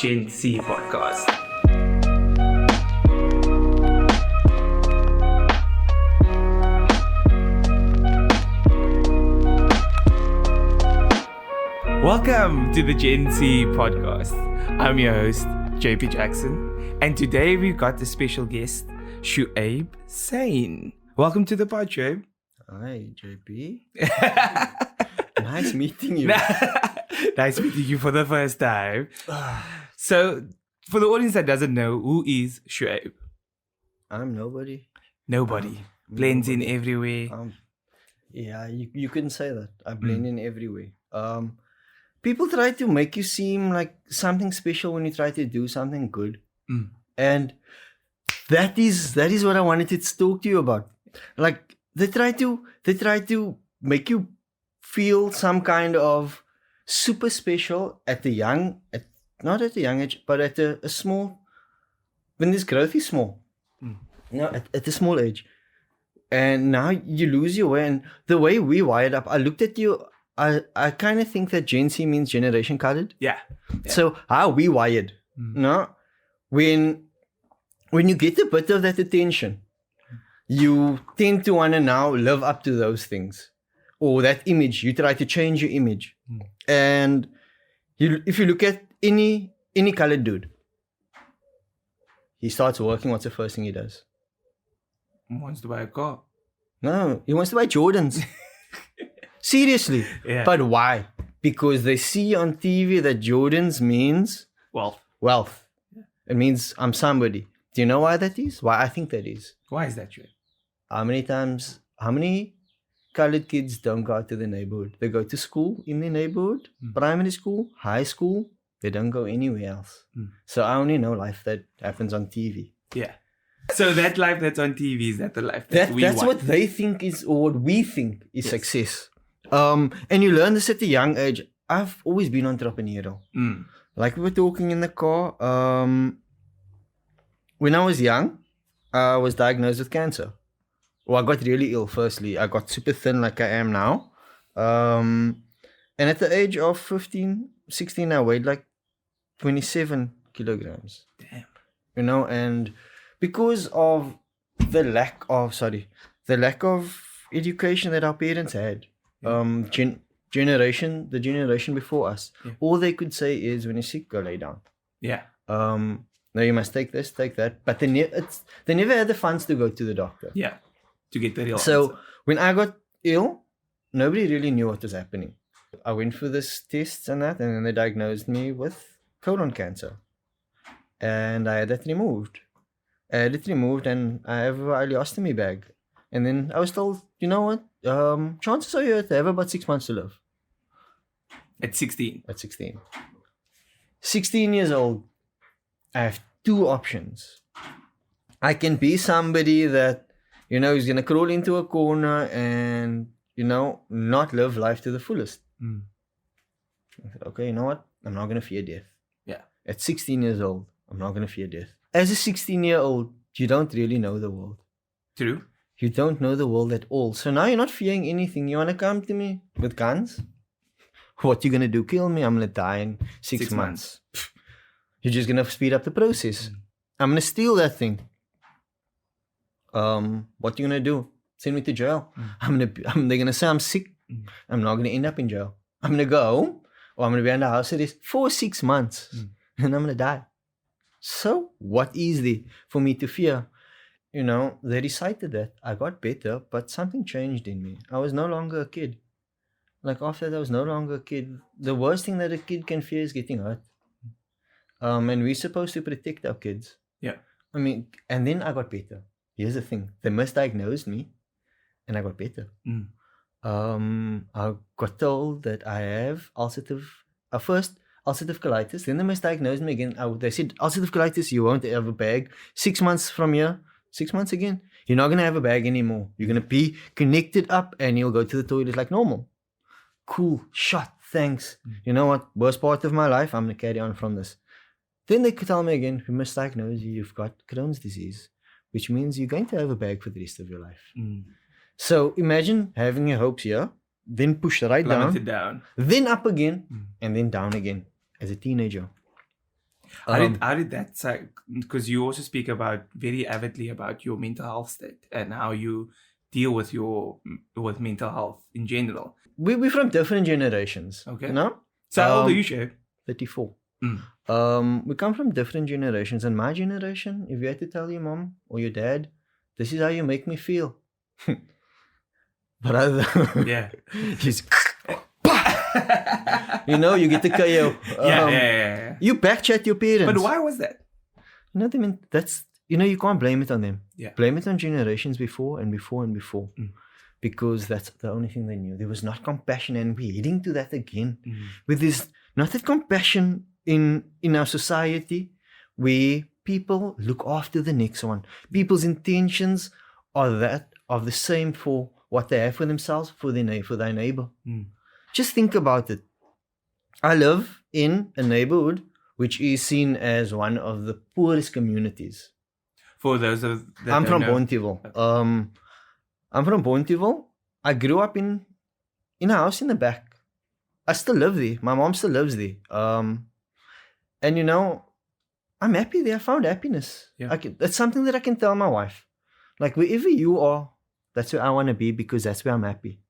Gen C podcast. Welcome to the Gen C podcast. I'm your host, JP Jackson, and today we've got a special guest, Shuaib Sayhn. Welcome to the pod, Shuaib. Hi, JP. Nice meeting you. Nice meeting you for the first time. So, for the audience that doesn't know, who is Shuaib? I'm nobody. Nobody. Blends in everywhere. Yeah, you couldn't say that. I blend in everywhere. People try to make you seem like something special when you try to do something good. And that is what I wanted to talk to you about. Like they try to make you feel some kind of super special not at a young age, but at a small, when this growth is small. At a small age. And now you lose your way. And the way we wired up, I looked at you, I kind of think that Gen C means generation colored. Yeah. So how we wired, no? When you get a bit of that attention, you tend to want to now live up to those things. Or that image, you try to change your image. And if you look at any colored dude, he starts working, what's the first thing he does? He wants to buy a car. No, he wants to buy Jordans. Seriously. Yeah. But why? Because they see on TV that Jordans means wealth. It means I'm somebody. Do you know why that is? Why I think that is? Why is that true? How many colored kids don't go out to the neighborhood? They go to school in the neighborhood, primary school, high school. They don't go anywhere else. So I only know life that happens on TV. Yeah. So that life that's on TV, is that the life that's want? What they think is, or what we think is success. And you learn this at a young age. I've always been entrepreneurial. Like we were talking in the car. When I was young, I was diagnosed with cancer. Well, I got really ill firstly. I got super thin like I am now. And at the age of 15, 16, I weighed like 27 kilograms. Damn. You know, and because of the lack of education that our parents had, the generation before us, all they could say is, when you're sick, go lay down. Yeah. No, you must take this, take that. But they never had the funds to go to the doctor. Yeah. To get the real So answer. when I got ill, nobody really knew what was happening. I went for this tests and that, and then they diagnosed me with colon cancer. And I had that removed. And I have an ileostomy bag. And then I was told, you know what? Chances are you have about 6 months to live. At 16. At 16. 16 years old, I have two options. I can be somebody that, is going to crawl into a corner and, not live life to the fullest. I said, okay, you know what? I'm not going to fear death. Yeah. At 16 years old, I'm not going to fear death. As a 16-year-old, you don't really know the world. True. You don't know the world at all. So now you're not fearing anything. You want to come to me with guns? What you going to do? Kill me? I'm going to die in 6 months. You're just going to speed up the process. I'm going to steal that thing. What you going to do? Send me to jail. They're going to say I'm sick. I'm not going to end up in jail. I'm going to go home, or I'm going to be under house arrest for 6 months. And I'm going to die. So what is there for me to fear? They recited that. I got better, but something changed in me. I was no longer a kid. Like after that, I was no longer a kid. The worst thing that a kid can fear is getting hurt. And we're supposed to protect our kids. Yeah. And then I got better. Here's the thing. They misdiagnosed me, and I got better. I got told that I have ulcerative colitis. Then they misdiagnosed me again. They said, ulcerative colitis, you won't have a bag. 6 months from here, 6 months again, you're not going to have a bag anymore. You're going to be connected up and you'll go to the toilet like normal. Cool, shot, thanks. You know what? Worst part of my life, I'm going to carry on from this. Then they could tell me again, we misdiagnosed you, you've got Crohn's disease, which means you're going to have a bag for the rest of your life. So imagine having your hopes here, then push right down, down, then up again, and then down again as a teenager. How did that, because you also speak about very avidly about your mental health state and how you deal with with mental health in general. We're from different generations. Okay. You know? So how old are you, Shuaib? 34. Mm. We come from different generations. And my generation, if you had to tell your mom or your dad, this is how you make me feel. Brother. Yeah. He's... you know, you get the KO. Yeah. You backchat your parents. But why was that? You know what I mean? That's, you know, you can't blame it on them. Yeah. Blame it on generations before and before and before. Mm. Because that's the only thing they knew. There was not compassion, and we're heading to that again. Mm. With this, not that compassion in our society where people look after the next one. People's intentions are the same for what they have for themselves, for their neighbor. Mm. Just think about it. I live in a neighborhood which is seen as one of the poorest communities. For those that I'm from know. Bonteheuwel. I'm from Bonteheuwel. I grew up in a house in the back. I still live there. My mom still lives there. And you know, I'm happy there. I found happiness. Yeah. That's something that I can tell my wife. Like, wherever you are, that's where I want to be, because that's where I'm happy.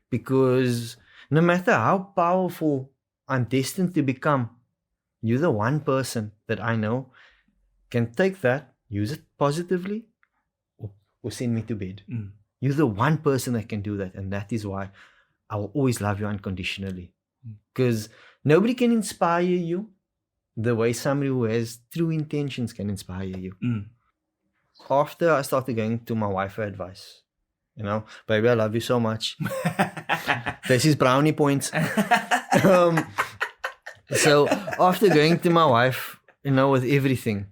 Because no matter how powerful I'm destined to become, you're the one person that I know can take that, use it positively, or send me to bed. Mm. You're the one person that can do that. And that is why I will always love you unconditionally. Because nobody can inspire you the way somebody who has true intentions can inspire you. Mm. After I started going to my wife for advice, you know, baby, I love you so much. This is brownie points. So after going to my wife, you know, with everything,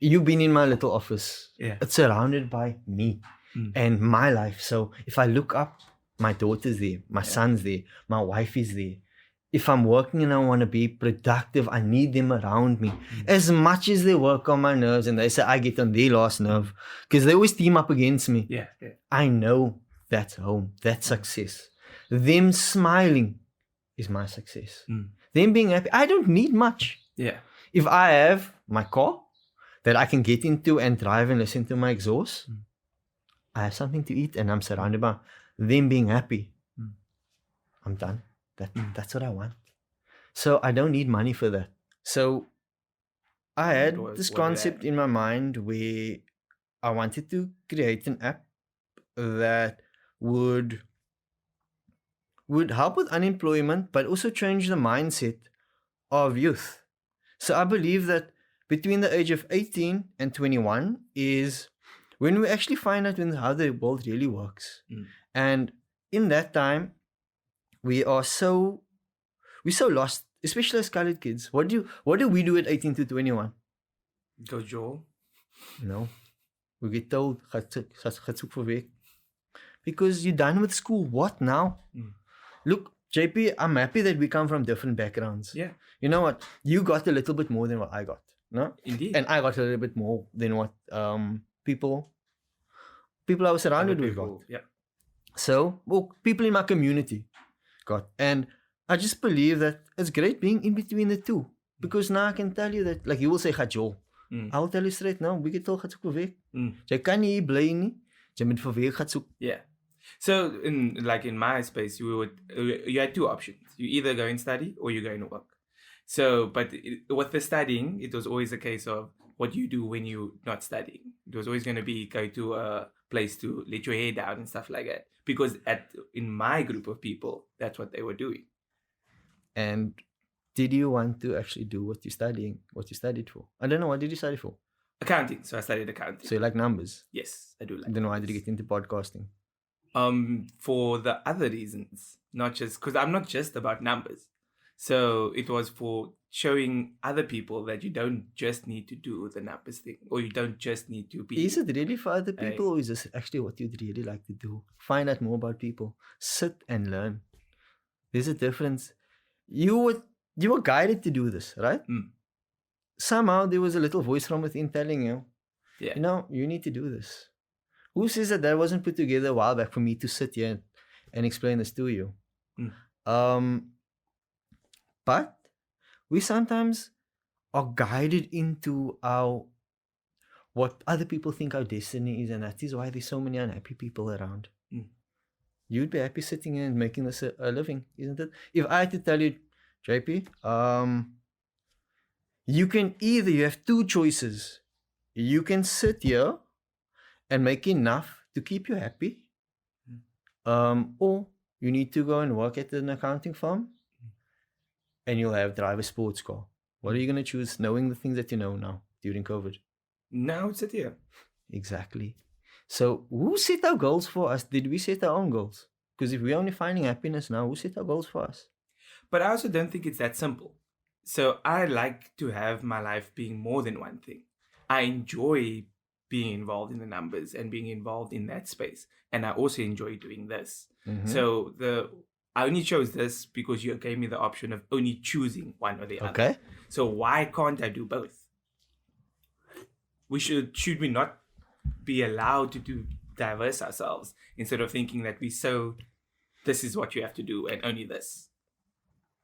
you've been in my little office. Yeah. It's surrounded by me and my life. So if I look up, my daughter's there, my son's there, my wife is there. If I'm working and I want to be productive, I need them around me. As much as they work on my nerves and they say I get on their last nerve, because they always team up against me. Yeah. I know that's home, that's success. Them smiling is my success. Them being happy, I don't need much. Yeah. If I have my car that I can get into and drive and listen to my exhaust, I have something to eat and I'm surrounded by them being happy. I'm done. That's what I want. So I don't need money for that. So I had this concept in my mind where I wanted to create an app that would help with unemployment, but also change the mindset of youth. So I believe that between the age of 18 and 21 is when we actually find out how the world really works. And in that time, we're so lost, especially as colored kids. What do we do at 18 to 21? Go Joel. No. We get told, because you're done with school. What now? Look, JP, I'm happy that we come from different backgrounds. Yeah. You know what? You got a little bit more than what I got. No? Indeed. And I got a little bit more than what people I was surrounded with got. Yeah. So, people in my community got. And I just believe that it's great being in between the two. Because now I can tell you that, like you will say, Gajo. I'll tell you straight now, we get all gaan soek vir werk. Jy kan nie hier bly nie. Jy moet vir werk gaan soek. Yeah. So in my space, you had two options. You either go and study or you go and work. So, but with the studying, it was always a case of what you do when you're not studying. It was always going to be go to a place to let your hair down and stuff like that. Because in my group of people, that's what they were doing. And did you want to actually do what you studied for? I don't know, what did you study for? Accounting. So I studied accounting. So you like numbers? Yes, I do like. Then why did you get into podcasting? For the other reasons, not just because I'm not just about numbers. So it was for showing other people that you don't just need to do the numbers thing, or you don't just need to be. Is it really for other people, or is this actually what you'd really like to do? Find out more about people. Sit and learn. There's a difference. You were guided to do this, right? Somehow there was a little voice from within telling you, yeah, you know, you need to do this. Who says that wasn't put together a while back for me to sit here and explain this to you? But we sometimes are guided into our what other people think our destiny is, and that is why there's so many unhappy people around. You'd be happy sitting here and making this a living, isn't it? If I had to tell you, JP, you have two choices. You can sit here and make enough to keep you happy, or you need to go and work at an accounting firm and you'll drive a sports car. What are you going to choose, knowing the things that you know now during COVID? Now sit here. Exactly. So who set our goals for us? Did we set our own goals? Because if we're only finding happiness now, who set our goals for us? But I also don't think it's that simple. So I like to have my life being more than one thing. I enjoy being involved in the numbers and being involved in that space. And I also enjoy doing this. So I only chose this because you gave me the option of only choosing one or the other. Okay. So why can't I do both? Should we not be allowed to diverse ourselves instead of thinking that this is what you have to do and only this?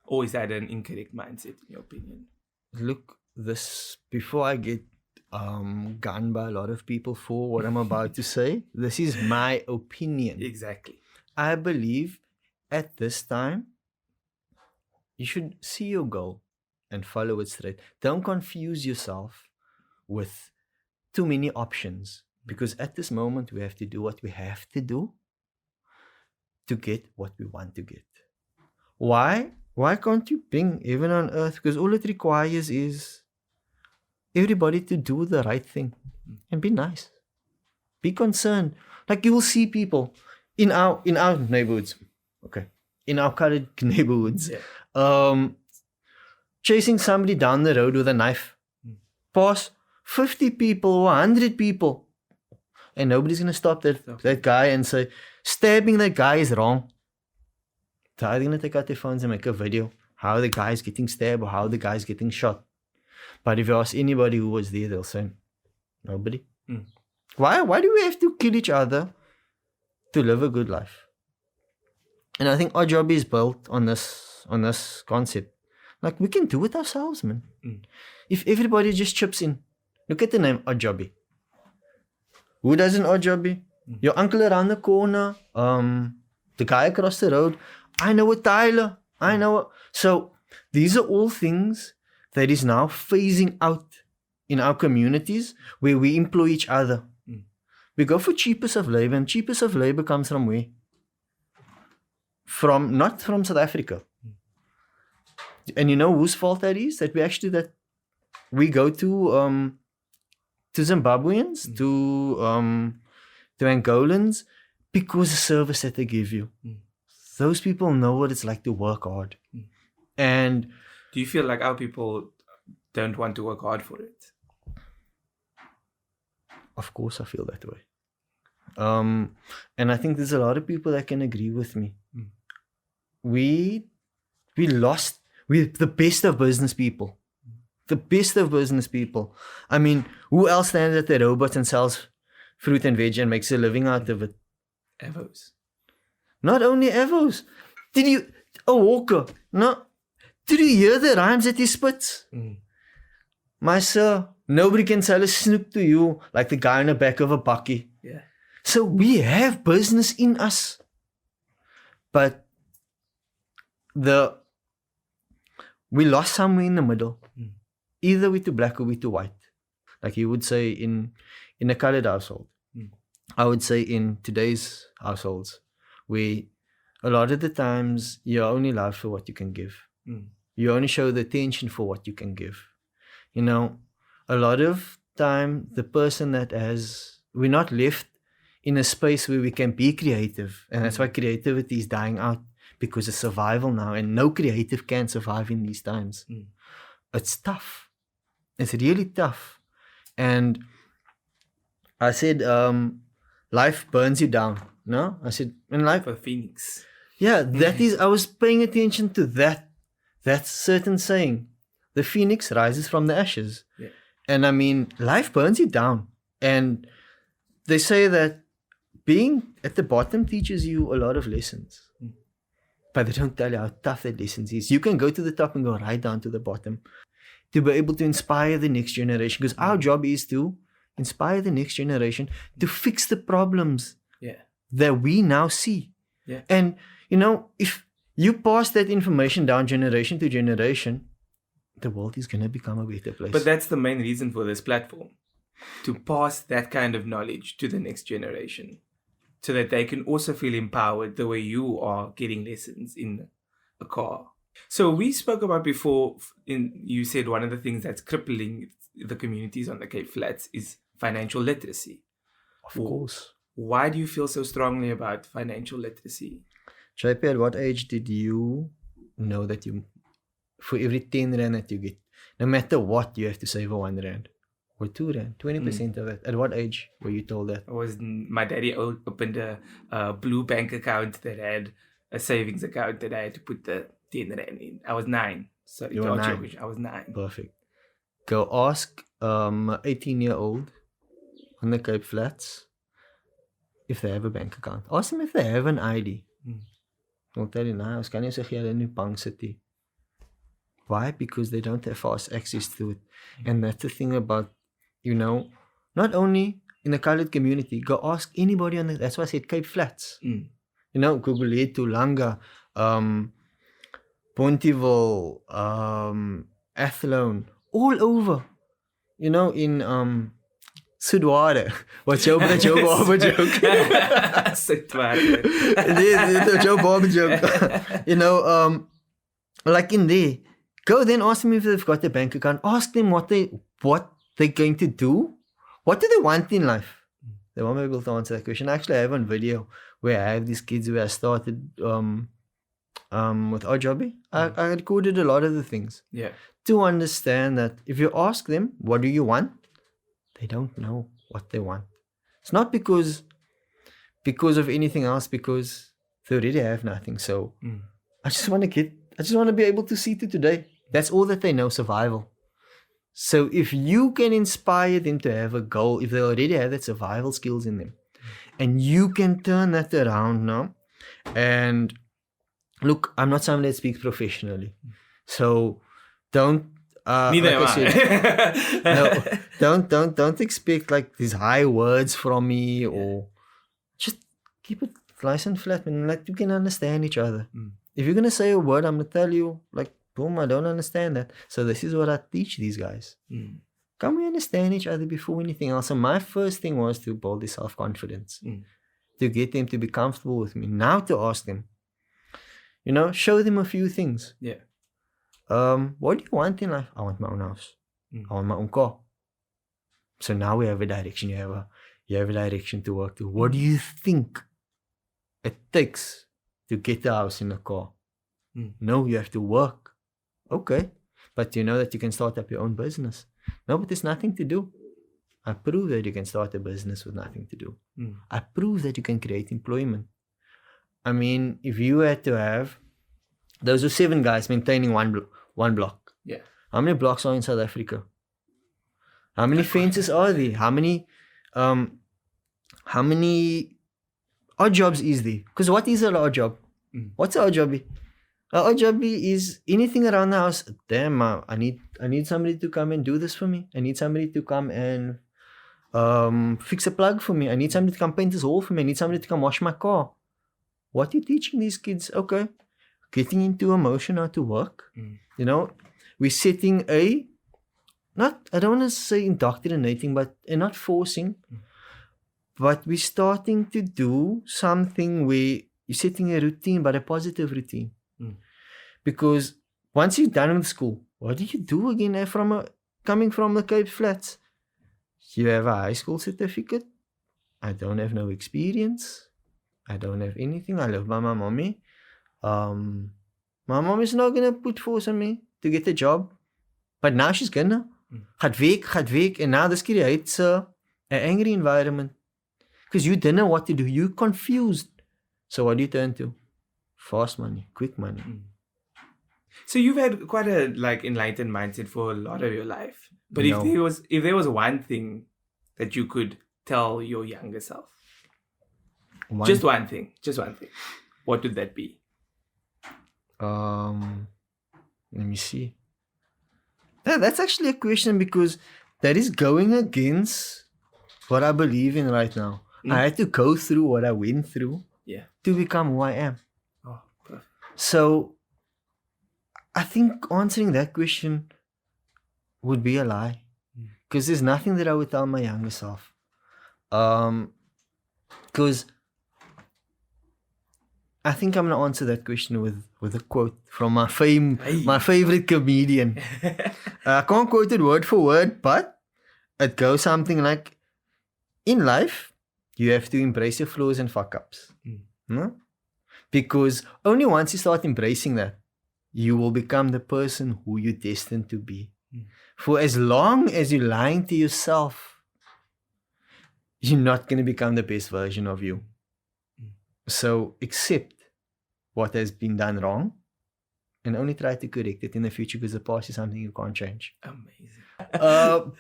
Or is that an incorrect mindset in your opinion? Look, before I get gunned by a lot of people for what I'm about to say, this is my opinion. Exactly. I believe at this time, you should see your goal and follow it straight. Don't confuse yourself with too many options, because at this moment we have to do what we have to do to get what we want to get. Why can't you bring heaven on earth? Because all it requires is everybody to do the right thing and be nice, be concerned. Like, you will see people in our neighborhoods, okay, in our colored neighborhoods, chasing somebody down the road with a knife, past 50 people or 100 people, and nobody's gonna stop that guy and say stabbing that guy is wrong. So they're gonna take out their phones and make a video how the guy's getting stabbed or how the guy's getting shot. But if you ask anybody who was there, they'll say nobody. Why do we have to kill each other to live a good life? And I think Oddjobbi is built on this concept. Like, we can do it ourselves, man. If everybody just chips in. Look at the name Oddjobbi. Who does an Oddjobbi? Your uncle around the corner, the guy across the road. I know a Tyler. I know a... So these are all things that is now phasing out in our communities where we employ each other. We go for cheapest of labor, and cheapest of labor comes from where? Not from South Africa. And you know whose fault that is? That we go to Zimbabweans, to Angolans, because the service that they give you. Those people know what it's like to work hard. And do you feel like our people don't want to work hard for it? Of course I feel that way. And I think there's a lot of people that can agree with me. We lost the best of business people. The best of business people. I mean, who else stands at the robots and sells fruit and veg and makes a living out of it? Evos. Not only Evos. A Walker. No. Did you hear the rhymes that he spits? My sir, nobody can sell a snook to you like the guy on the back of a bakkie. Yeah. So we have business in us. But we lost somewhere in the middle. Either we're too black or we're too white. Like you would say in a colored household. I would say in today's households, where a lot of the times you're only loved for what you can give. You only show the attention for what you can give. You know, a lot of time the person we're not left in a space where we can be creative. And that's why creativity is dying out, because it's survival now, and no creative can survive in these times. It's tough. It's really tough. And I said, life burns you down. No? I said, in life... A phoenix. Yeah, that is... I was paying attention to that certain saying. The phoenix rises from the ashes. Yeah. And I mean, life burns you down. And they say that being at the bottom teaches you a lot of lessons. But they don't tell you how tough that lessons is. You can go to the top and go right down to the bottom. to be able to inspire the next generation. Because our job is to inspire the next generation to fix the problems that we now see. Yeah. And, if you pass that information down generation to generation, the world is going to become a better place. But that's the main reason for this platform, to pass that kind of knowledge to the next generation so that they can also feel empowered the way you are getting lessons in a car. So we spoke about before, you said one of the things that's crippling the communities on the Cape Flats is financial literacy. Of course. Why do you feel so strongly about financial literacy? JP, at what age did you know that for every 10 rand that you get, no matter what, you have to save a 1 rand or 2 rand, 20% of it? At what age were you told that? My daddy opened a blue bank account that had a savings account that I had to put the 10 rand in. I was 9. Sorry, you were 9. I was 9. Perfect. Go ask 18-year-old on the Cape Flats if they have a bank account. Ask them if they have an ID. They'll tell you, nah, ons kan nie so geld in die bank sit nie. Why? Because they don't have fast access to it. And that's the thing about, not only in the colored community, go ask anybody that's why I said Cape Flats. Google it, Tulanga, Pontyville, Athlone, all over. In Sudware. What's your barber joke? Sudware. Joe barber joke. Like in there. Go then ask them if they've got a bank account. Ask them what they're going to do. What do they want in life? They won't be able to answer that question. Actually, I have on video where I have these kids where I started with Oddjobbi. I recorded a lot of the things. Yeah. To understand that if you ask them, what do you want? They don't know what they want. It's not because of anything else, because they already have nothing. So I just want to be able to see to today. That's all that they know, survival. So if you can inspire them to have a goal, if they already have that survival skills in them, and you can turn that around now, and look, I'm not somebody that speaks professionally, so don't. Neither am I. No, don't expect like these high words from me, or just keep it nice and flat, and like you can understand each other. If you're gonna say a word, I'm gonna tell you like, boom, I don't understand that. So this is what I teach these guys. Can we understand each other before anything else? And my first thing was to build this self-confidence, to get them to be comfortable with me. Now to ask them, show them a few things. Yeah. What do you want in life? I want my own house. I want my own car. So now we have a direction. You have a direction to work to. What do you think it takes to get a house and a car? No, you have to work. Okay. But you know that you can start up your own business. No, but there's nothing to do. I prove that you can start a business with nothing to do. I prove that you can create employment. I mean, if you had to have, those are 7 guys maintaining one block. Yeah. How many blocks are in South Africa? How many fences are there? How many odd jobs is there? Because what is an odd job? What's an Oddjobbi? An Oddjobbi is anything around the house. Damn, I need somebody to come and do this for me. I need somebody to come and fix a plug for me. I need somebody to come paint this hole for me. I need somebody to come wash my car. What are you teaching these kids? Okay. Getting into a motion how to work. We're setting I don't want to say indoctrinating, and not forcing, but we're starting to do something where you're setting a routine, but a positive routine. Because once you're done with school, what do you do again coming from the Cape Flats? You have a high school certificate. I don't have no experience. I don't have anything. I live by my mommy. My mom is not going to put force on me to get a job. But now she's gonna. Gaat week. And now this creates an angry environment. Because you don't know what to do. You're confused. So what do you turn to? Fast money, quick money. So you've had quite a enlightened mindset for a lot of your life. But if there was one thing that you could tell your younger self, just one thing, what would that be? Let me see. That's actually a question because that is going against what I believe in right now. I had to go through what I went through to become who I am. Oh, perfect. So I think answering that question would be a lie. Because there's nothing that I would tell my younger self. Because I think I'm going to answer that question with a quote from my favorite comedian. I can't quote it word for word, but it goes something like, in life, you have to embrace your flaws and fuck-ups. No? Because only once you start embracing that, you will become the person who you're destined to be. For as long as you're lying to yourself, you're not going to become the best version of you. So accept what has been done wrong and only try to correct it in the future, because the past is something you can't change. Amazing.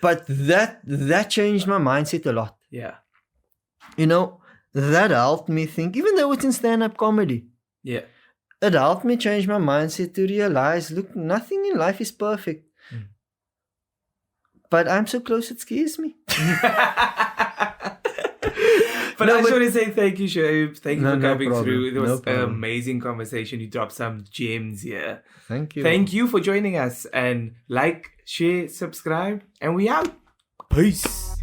But that changed my mindset a lot. Yeah. You know, that helped me think, even though it's in stand-up comedy. Yeah. It helped me change my mindset to realize, look, nothing in life is perfect. But I'm so close, it scares me. But I just want to say thank you, Shuaib. Thank you for coming through. It was an amazing conversation. You dropped some gems here. Thank you. Thank you for joining us. And like, share, subscribe, and we out. Peace.